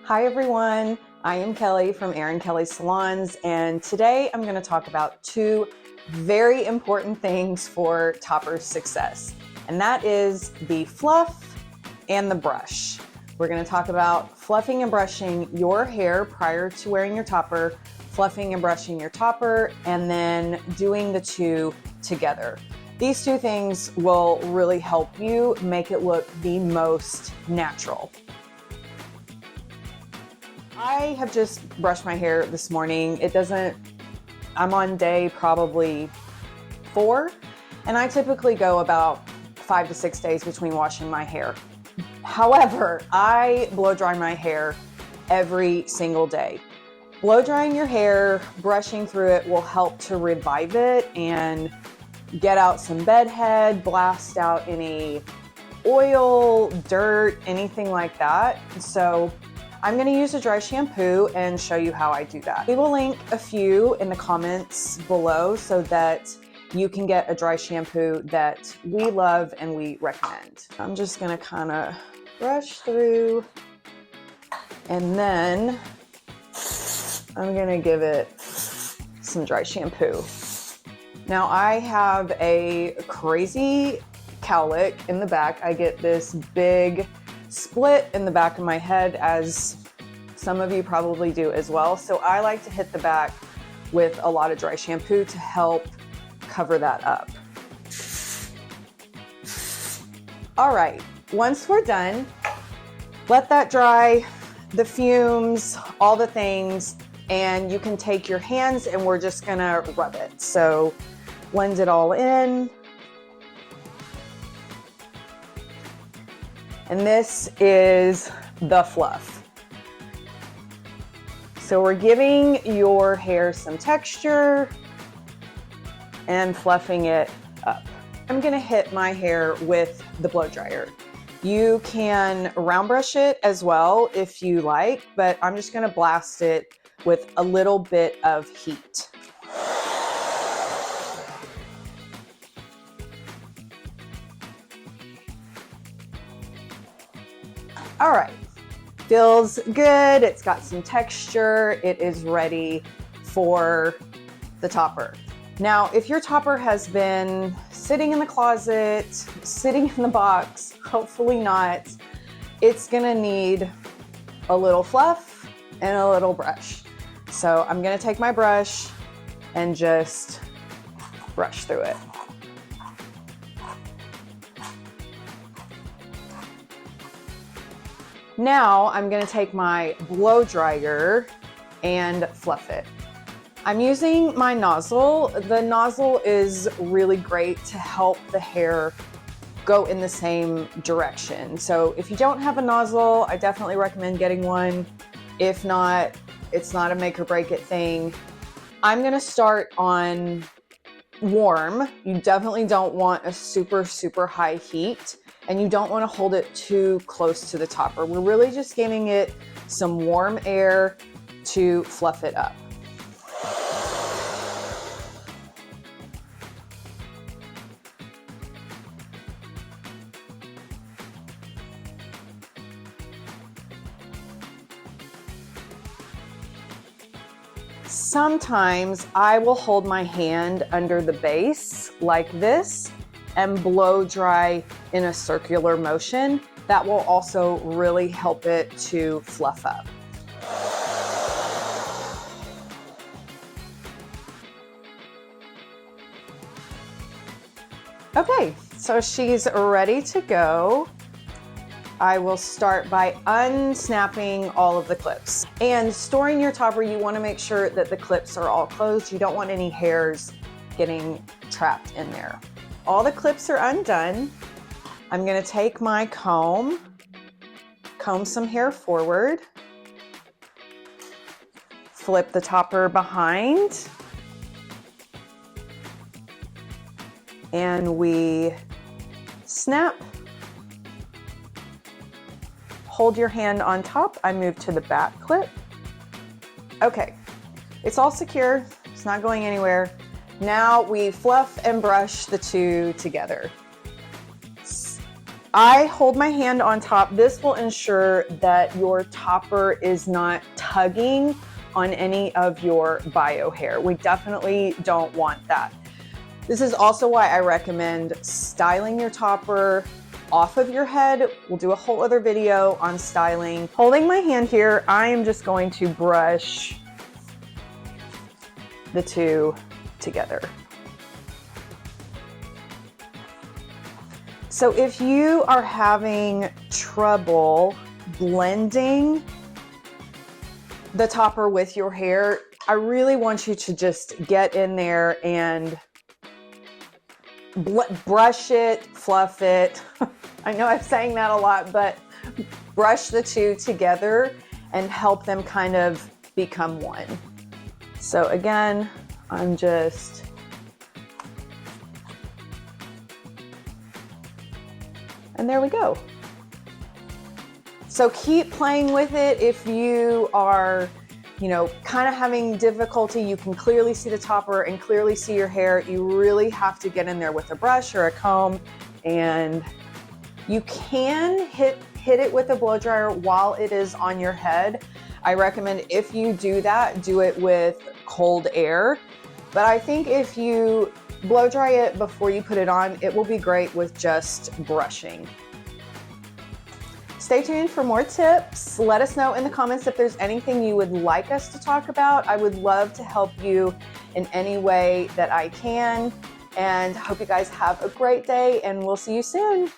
Hi everyone, I am Kelly from Erin Kelly Salons, and today I'm going to talk about two very important things for topper success, and that is the fluff and the brush. We're going to talk about fluffing and brushing your hair prior to wearing your topper, fluffing and brushing your topper, and then doing the two together. These two things will really help you make it look the most natural. I have just brushed my hair this morning. I'm on day probably 4, and I typically go about 5 to 6 days between washing my hair. However, I blow dry my hair every single day. Blow drying your hair, brushing through it will help to revive it and get out some bedhead, blast out any oil, dirt, anything like that. So I'm going to use a dry shampoo and show you how I do that. We will link a few in the comments below so that you can get a dry shampoo that we love and we recommend. I'm just going to kind of brush through, and then I'm going to give it some dry shampoo. Now I have a crazy cowlick in the back. I get this big split in the back of my head, as some of you probably do as well. So I like to hit the back with a lot of dry shampoo to help cover that up. All right, once we're done, let that dry, the fumes, all the things, and you can take your hands and we're just gonna rub it. So blend it all in. And this is the fluff. So we're giving your hair some texture and fluffing it up. I'm gonna hit my hair with the blow dryer. You can round brush it as well if you like, but I'm just gonna blast it with a little bit of heat. All right, feels good. It's got some texture. It is ready for the topper. Now, if your topper has been sitting in the closet, sitting in the box, hopefully not, it's gonna need a little fluff and a little brush. So I'm gonna take my brush and just brush through it. Now I'm gonna take my blow dryer and fluff it. I'm using my nozzle. The nozzle is really great to help the hair go in the same direction. So if you don't have a nozzle, I definitely recommend getting one. If not, it's not a make or break it thing. I'm gonna start on warm. You definitely don't want a super, super high heat, and you don't want to hold it too close to the topper. We're really just giving it some warm air to fluff it up. Sometimes I will hold my hand under the base like this and blow dry in a circular motion. That will also really help it to fluff up. Okay, so she's ready to go. I will start by unsnapping all of the clips. And storing your topper, you want to make sure that the clips are all closed. You don't want any hairs getting trapped in there. All the clips are undone. I'm going to take my comb some hair forward, flip the topper behind, and we snap. Hold your hand on top. I move to the back clip. Okay, it's all secure. It's not going anywhere. Now we fluff and brush the two together. I hold my hand on top. This will ensure that your topper is not tugging on any of your bio hair. We definitely don't want that. This is also why I recommend styling your topper off of your head. We'll do a whole other video on styling. Holding my hand here, I am just going to brush the two together. So if you are having trouble blending the topper with your hair, I really want you to just get in there and brush it, fluff it. I know I'm saying that a lot, but brush the two together and help them kind of become one. So again, I'm just and there we go. So keep playing with it. If you are, kind of having difficulty, you can clearly see the topper and clearly see your hair. You really have to get in there with a brush or a comb, and you can hit it with a blow dryer while it is on your head. I recommend if you do that, do it with cold air. But I think if you blow dry it before you put it on, it will be great with just brushing. Stay tuned for more tips. Let us know in the comments if there's anything you would like us to talk about. I would love to help you in any way that I can. And hope you guys have a great day, and we'll see you soon.